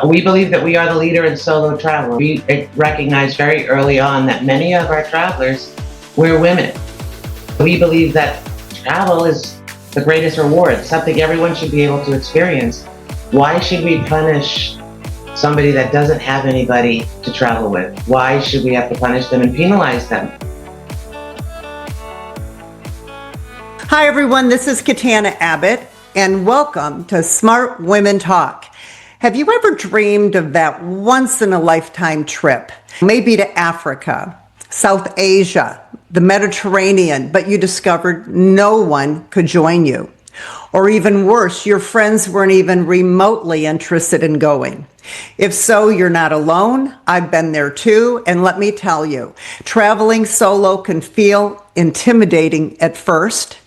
We believe that we are the leader in solo travel. We recognized very early on that many of our travelers were women. We believe that travel is the greatest reward, something everyone should be able to experience. Why should we punish somebody that doesn't have anybody to travel with? Why should we have to punish them and penalize them? Hi everyone, this is Katana Abbott, and welcome to Smart Women Talk. Have you ever dreamed of that once-in-a-lifetime trip? Maybe to Africa, South Asia, the Mediterranean, but you discovered no one could join you. Or even worse, your friends weren't even remotely interested in going. If so, you're not alone. I've been there too, and let me tell you, traveling solo can feel intimidating at first,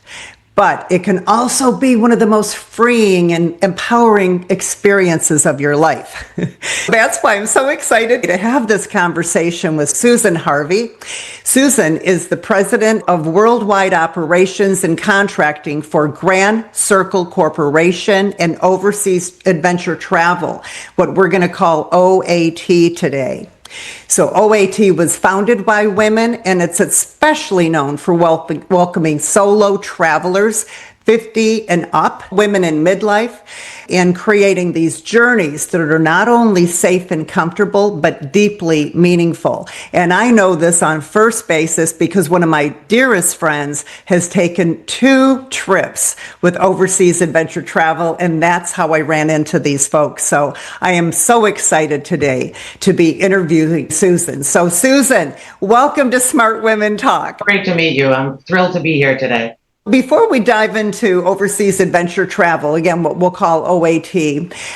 but it can also be one of the most freeing and empowering experiences of your life. That's why I'm so excited to have this conversation with Susan Harvey. Susan is the president of worldwide operations and contracting for Grand Circle Corporation and Overseas Adventure Travel, what we're going to call OAT today. So OAT was founded by women, and it's especially known for welcoming solo travelers, 50 and up, women in midlife, and creating these journeys that are not only safe and comfortable, but deeply meaningful. And I know this on first basis because one of my dearest friends has taken 2 trips with Overseas Adventure Travel, and that's how I ran into these folks. So I am so excited today to be interviewing Susan. So Susan, welcome to Smart Women Talk. Great to meet you. I'm thrilled to be here today. Before we dive into Overseas Adventure Travel, again, what we'll call OAT,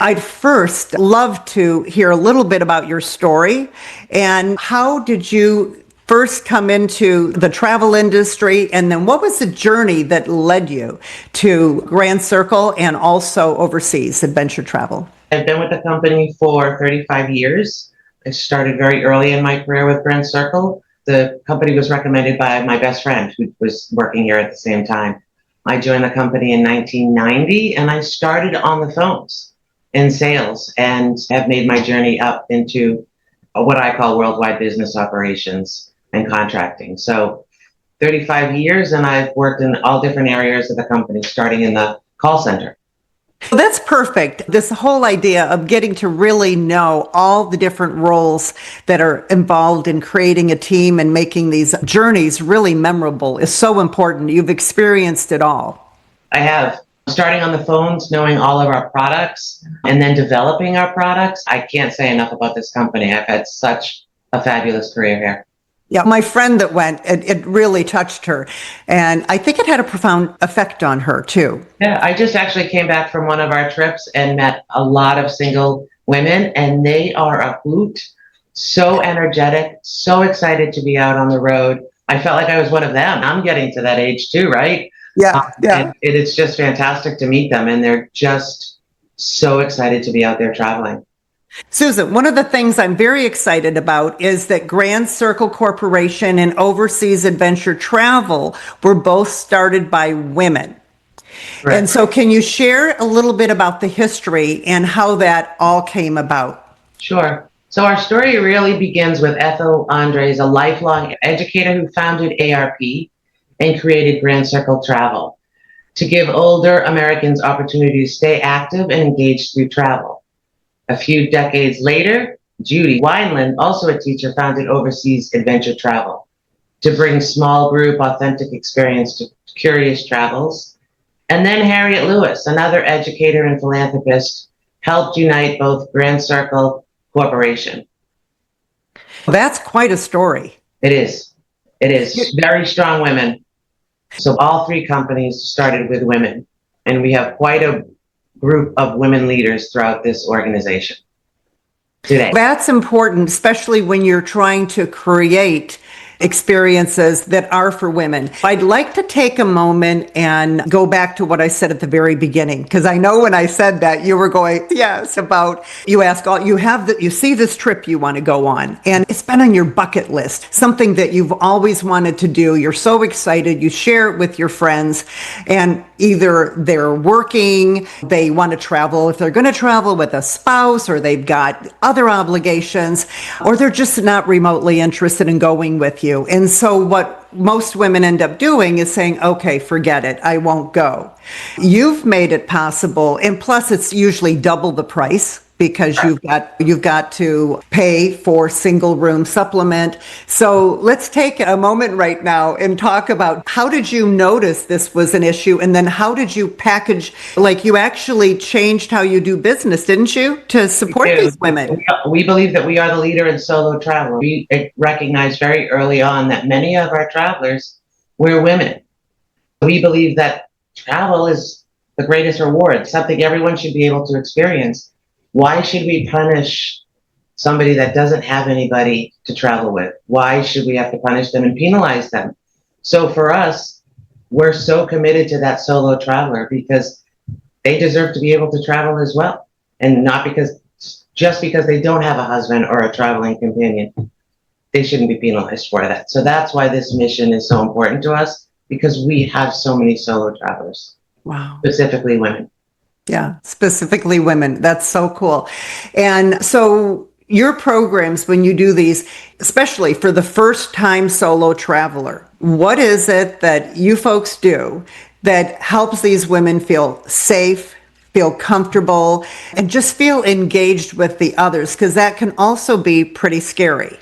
I'd first love to hear a little bit about your story and how did you first come into the travel industry, and then what was the journey that led you to Grand Circle and also Overseas Adventure Travel? I've been with the company for 35 years. I started very early in my career with Grand Circle. The company was recommended by my best friend who was working here at the same time. I joined the company in 1990 and I started on the phones in sales and have made my journey up into what I call worldwide business operations and contracting. So 35 years, and I've worked in all different areas of the company, starting in the call center. Well, that's perfect. This whole idea of getting to really know all the different roles that are involved in creating a team and making these journeys really memorable is so important. You've experienced it all. I have. Starting on the phones, knowing all of our products, and then developing our products. I can't say enough about this company. I've had such a fabulous career here. Yeah, my friend that went, it really touched her. And I think it had a profound effect on her too. Yeah, I just actually came back from one of our trips and met a lot of single women, and they are a hoot, so energetic, so excited to be out on the road. I felt like I was one of them. I'm getting to that age too, right? Yeah. And it's just fantastic to meet them, and they're just so excited to be out there traveling. Susan, one of the things I'm very excited about is that Grand Circle Corporation and Overseas Adventure Travel were both started by women. Right. And so can you share a little bit about the history and how that all came about? Sure. So our story really begins with Ethel Andres, a lifelong educator who founded ARP and created Grand Circle Travel to give older Americans opportunity to stay active and engaged through travel. A few decades later, Judy Wineland, also a teacher, founded Overseas Adventure Travel to bring small group authentic experience to curious travels. And then Harriet Lewis, another educator and philanthropist, helped unite both Grand Circle Corporation. That's quite a story. It is. It is. Very strong women. So all 3 companies started with women, and we have quite a group of women leaders throughout this organization today. That's important, especially when you're trying to create experiences that are for women. I'd like to take a moment and go back to what I said at the very beginning, because I know when I said that you were going, yes, about you ask all you have that you see this trip you want to go on, and it's been on your bucket list, something that you've always wanted to do. You're so excited, you share it with your friends, and either they're working, they want to travel, if they're going to travel with a spouse, or they've got other obligations, or they're just not remotely interested in going with you. And so what most women end up doing is saying, okay, forget it, I won't go. You've made it possible, and plus it's usually double the price because you've got to pay for single room supplement. So let's take a moment right now and talk about, how did you notice this was an issue, and then how did you package, like you actually changed how you do business, didn't you, to support these women? We believe that we are the leader in solo travel. We recognized very early on that many of our travelers were women. We believe that travel is the greatest reward, something everyone should be able to experience. Why should we punish somebody that doesn't have anybody to travel with? Why should we have to punish them and penalize them? So for us, we're so committed to that solo traveler because they deserve to be able to travel as well. And not just because they don't have a husband or a traveling companion, they shouldn't be penalized for that. So that's why this mission is so important to us, because we have so many solo travelers. Wow. Specifically women. Yeah, specifically women. That's so cool. And so your programs, when you do these, especially for the first time solo traveler, what is it that you folks do that helps these women feel safe, feel comfortable, and just feel engaged with the others? Because that can also be pretty scary.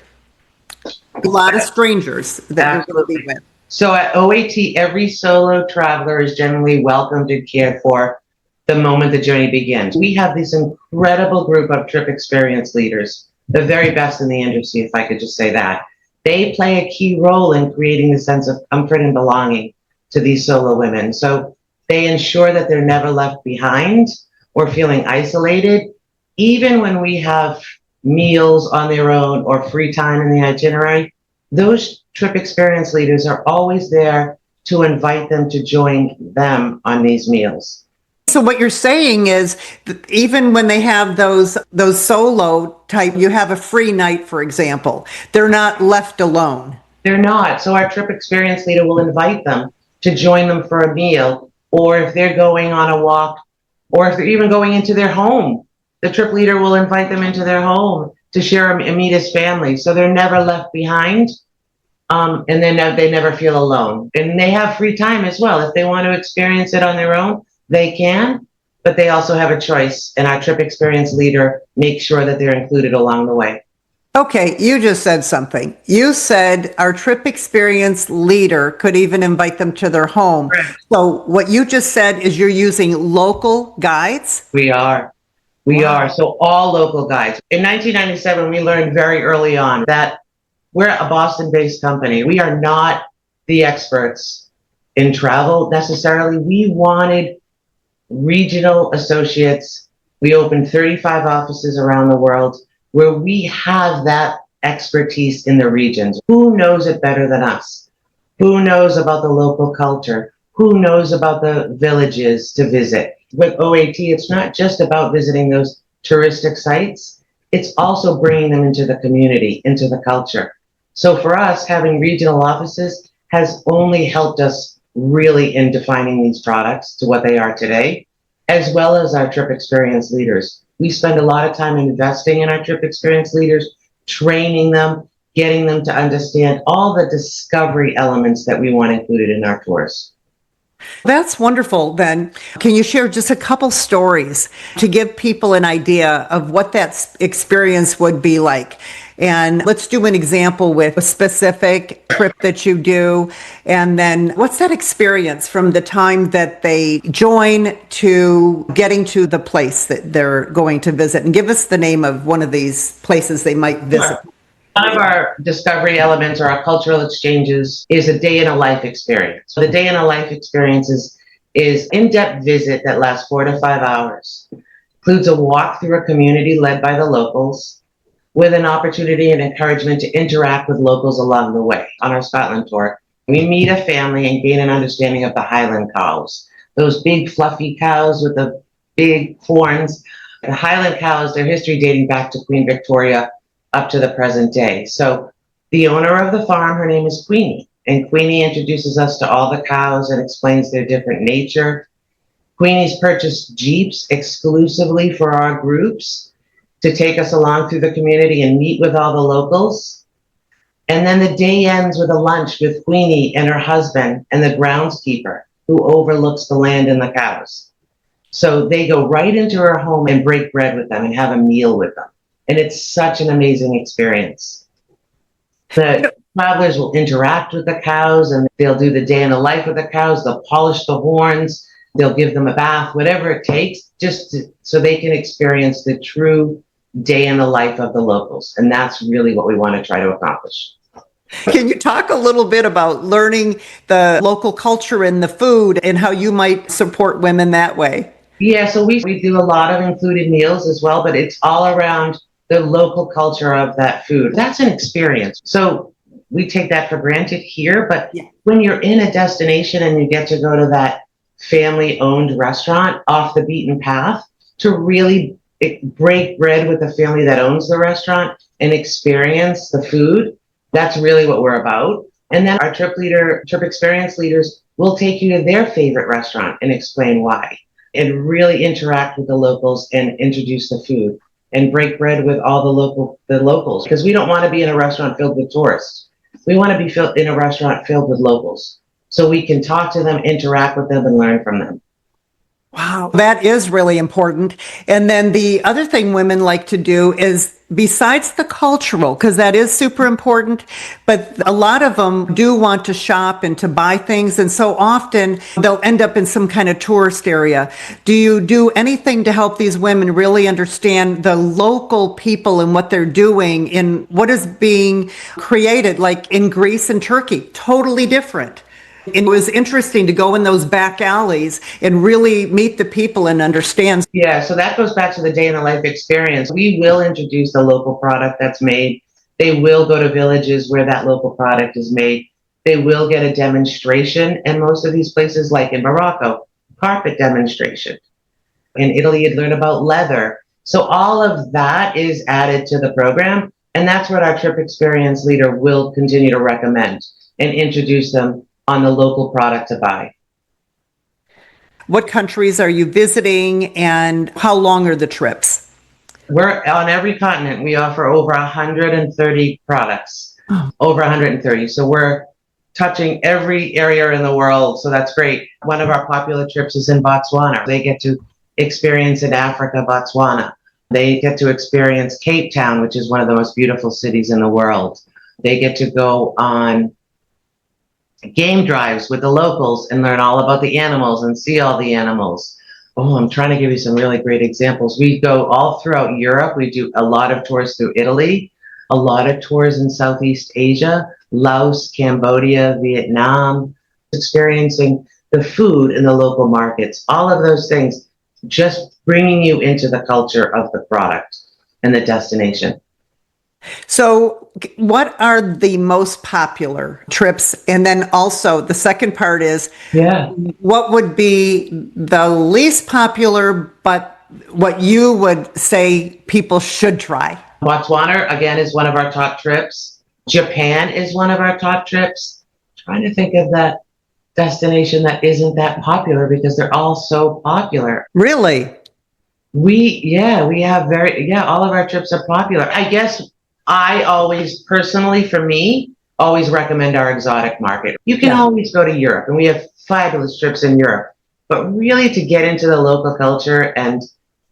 A lot of strangers that you're going to be with. So at OAT, every solo traveler is generally welcomed and cared for the moment the journey begins. We have this incredible group of trip experience leaders, the very best in the industry, if I could just say that. They play a key role in creating a sense of comfort and belonging to these solo women. So they ensure that they're never left behind or feeling isolated, even when we have meals on their own or free time in the itinerary. Those trip experience leaders are always there to invite them to join them on these meals. So what you're saying is that even when they have those solo type, you have a free night, for example, they're not left alone. They're not. So our trip experience leader will invite them to join them for a meal, or if they're going on a walk, or if they're even going into their home, the trip leader will invite them into their home to share and meet his family. So they're never left behind. And then they never feel alone. And they have free time as well. If they want to experience it on their own, they can, but they also have a choice. And our trip experience leader makes sure that they're included along the way. Okay, you just said something. You said our trip experience leader could even invite them to their home. Correct. So what you just said is you're using local guides? We are. So all local guides. In 1997, we learned very early on that we're a Boston-based company. We are not the experts in travel necessarily. We wanted regional associates. We opened 35 offices around the world where we have that expertise in the regions. Who knows it better than us? Who knows about the local culture? Who knows about the villages to visit? With OAT, it's not just about visiting those touristic sites. It's also bringing them into the community, into the culture. So for us, having regional offices has only helped us really in defining these products to what they are today, as well as our trip experience leaders. We spend a lot of time investing in our trip experience leaders, training them, getting them to understand all the discovery elements that we want included in our tours. That's wonderful. Then can you share just a couple stories to give people an idea of what that experience would be like? And let's do an example with a specific trip that you do. And then what's that experience from the time that they join to getting to the place that they're going to visit? And give us the name of one of these places they might visit. Sure. One of our discovery elements or our cultural exchanges is a day in a life experience. So the day in a life experience is in-depth visit that lasts 4 to 5 hours. Includes a walk through a community led by the locals, with an opportunity and encouragement to interact with locals along the way. On our Scotland tour, we meet a family and gain an understanding of the Highland cows, those big fluffy cows with the big horns. The Highland cows, their history dating back to Queen Victoria up to the present day. So the owner of the farm, her name is Queenie, and Queenie introduces us to all the cows and explains their different nature. Queenie's purchased Jeeps exclusively for our groups to take us along through the community and meet with all the locals. And then the day ends with a lunch with Queenie and her husband and the groundskeeper who overlooks the land and the cows. So they go right into her home and break bread with them and have a meal with them. And it's such an amazing experience. The travelers will interact with the cows and they'll do the day in the life of the cows. They'll polish the horns. They'll give them a bath, whatever it takes, so they can experience the true day in the life of the locals. And that's really what we want to try to accomplish. Can you talk a little bit about learning the local culture and the food and how you might support women that way? Yeah, so we do a lot of included meals as well, but it's all around the local culture of that food. That's an experience. So we take that for granted here, but when you're in a destination and you get to go to that family-owned restaurant off the beaten path, to really break bread with the family that owns the restaurant and experience the food, that's really what we're about. And then our trip experience leaders will take you to their favorite restaurant and explain why, and really interact with the locals and introduce the food and break bread with all the locals, because we don't want to be in a restaurant filled with tourists. We want to be in a restaurant filled with locals, so we can talk to them, interact with them, and learn from them. Wow, that is really important. And then the other thing women like to do is, besides the cultural, because that is super important, but a lot of them do want to shop and to buy things. And so often they'll end up in some kind of tourist area. Do you do anything to help these women really understand the local people and what they're doing in what is being created, like in Greece and Turkey? Totally different. It was interesting to go in those back alleys and really meet the people and understand. Yeah, so that goes back to the day in the life experience. We will introduce the local product that's made. They will go to villages where that local product is made. They will get a demonstration. And most of these places, like in Morocco, carpet demonstration. In Italy, you'd learn about leather. So all of that is added to the program. And that's what our trip experience leader will continue to recommend and introduce them on the local product to buy. What countries are you visiting and how long are the trips? We're on every continent. We offer over 130 products, over 130. So we're touching every area in the world. So that's great. One of our popular trips is in Botswana. They get to experience in Africa, Botswana. They get to experience Cape Town, which is one of the most beautiful cities in the world. They get to go on game drives with the locals and learn all about the animals and see all the animals. Oh, I'm trying to give you some really great examples. We go all throughout Europe. We do a lot of tours through Italy, a lot of tours in Southeast Asia, Laos, Cambodia, Vietnam, experiencing the food in the local markets, all of those things, just bringing you into the culture of the product and the destination. So what are the most popular trips? And then also the second part is, what would be the least popular, but what you would say people should try? Botswana, again, is one of our top trips. Japan is one of our top trips. I'm trying to think of that destination that isn't that popular because they're all so popular. Really? We have all of our trips are popular. I guess I always, personally, for me, always recommend our exotic market. You can always go to Europe, and we have fabulous trips in Europe. But really, to get into the local culture and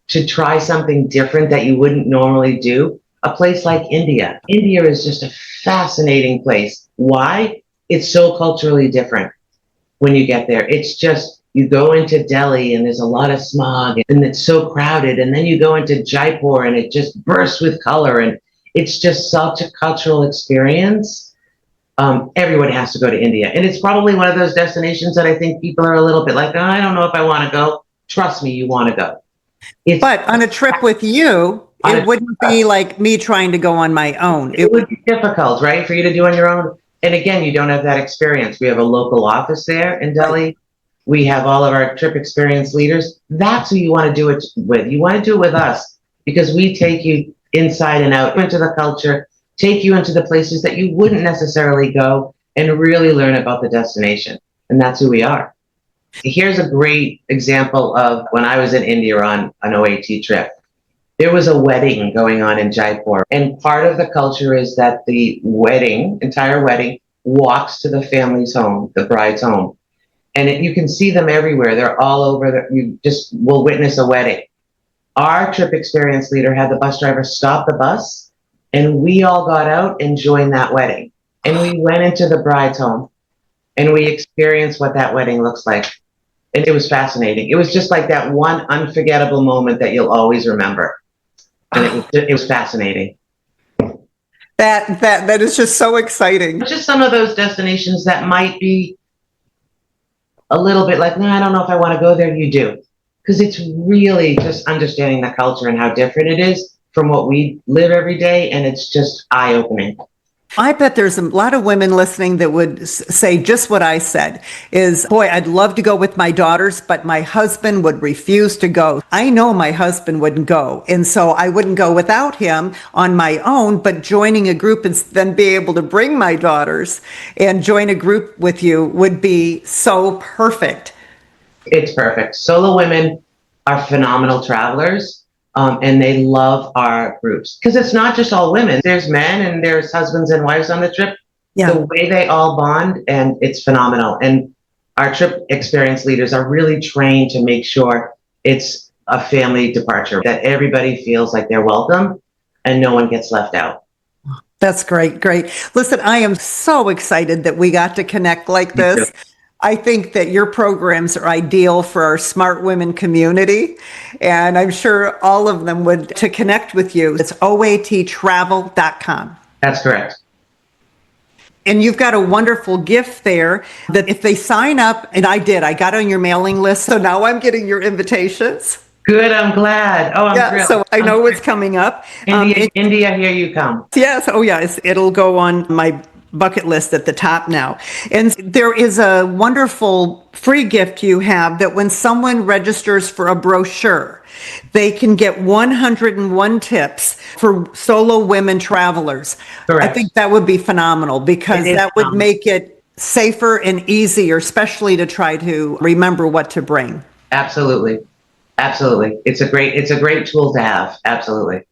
to try something different that you wouldn't normally do, a place like India. India is just a fascinating place. Why? It's so culturally different when you get there. It's just, you go into Delhi and there's a lot of smog and it's so crowded. And then you go into Jaipur and it just bursts with color. And it's just such a cultural experience. Everyone has to go to India. And it's probably one of those destinations that I think people are a little bit like, oh, I don't know if I want to go. Trust me, you want to go. But on a trip with you, It wouldn't be like me trying to go on my own. It would be difficult, right, for you to do on your own. And again, you don't have that experience. We have a local office there in Delhi. Right. We have all of our trip experience leaders. That's who you want to do it with. You want to do it with us because we take you inside and out into the culture, take you into the places that you wouldn't necessarily go, and really learn about the destination. And that's who we are. Here's a great example of when I was in India on an OAT trip. There was a wedding going on in Jaipur, and part of the culture is that the entire wedding, walks to the family's home, the bride's home. And you can see them everywhere. They're all over. You just will witness a wedding. Our trip experience leader had the bus driver stop the bus, and we all got out and joined that wedding. And we went into the bride's home, and we experienced what that wedding looks like. And it was fascinating. It was just like that one unforgettable moment that you'll always remember. And it was fascinating. That is just so exciting. Just some of those destinations that might be a little bit like, no, I don't know if I want to go there. You do. Because it's really just understanding the culture and how different it is from what we live every day. And it's just eye-opening. I bet there's a lot of women listening that would say just what I said is, boy, I'd love to go with my daughters, but my husband would refuse to go. I know my husband wouldn't go. And so I wouldn't go without him on my own, but joining a group and then be able to bring my daughters and join a group with you would be so perfect. It's perfect. Solo women are phenomenal travelers. And they love our groups because it's not just all women. There's men and there's husbands and wives on the trip. Yeah. The way they all bond, and it's phenomenal. And our trip experience leaders are really trained to make sure it's a family departure, that everybody feels like they're welcome and no one gets left out. That's great. Great. Listen, I am so excited that we got to connect like this. I think that your programs are ideal for our smart women community, and I'm sure all of them would to connect with you. It's oattravel.com. That's correct. And you've got a wonderful gift there that if they sign up, and I got on your mailing list, so now I'm getting your invitations. Good, I'm glad. Oh, I'm thrilled. So I know what's coming up. India, here you come. Yes, oh yes, it'll go on my bucket list at the top now. And there is a wonderful free gift you have that when someone registers for a brochure, they can get 101 tips for solo women travelers. Correct. I think that would be phenomenal because that would make it safer and easier, especially to try to remember what to bring. Absolutely. Absolutely. It's a great tool to have. Absolutely.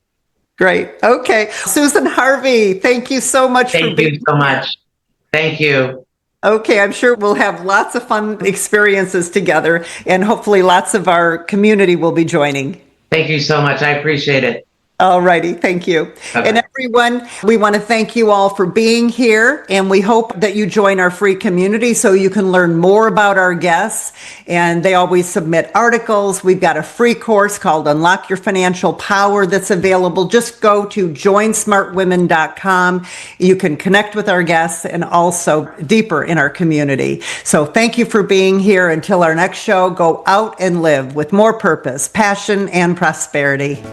Great. Okay. Susan Harvey, thank you so much for being here. Thank you so much. Thank you. Okay, I'm sure we'll have lots of fun experiences together, and hopefully lots of our community will be joining. Thank you so much. I appreciate it. All righty. Thank you. Okay. And everyone, we want to thank you all for being here, and we hope that you join our free community so you can learn more about our guests. And they always submit articles. We've got a free course called Unlock Your Financial Power that's available. Just go to joinsmartwomen.com. You can connect with our guests and also deeper in our community. So thank you for being here. Until our next show, go out and live with more purpose, passion, and prosperity.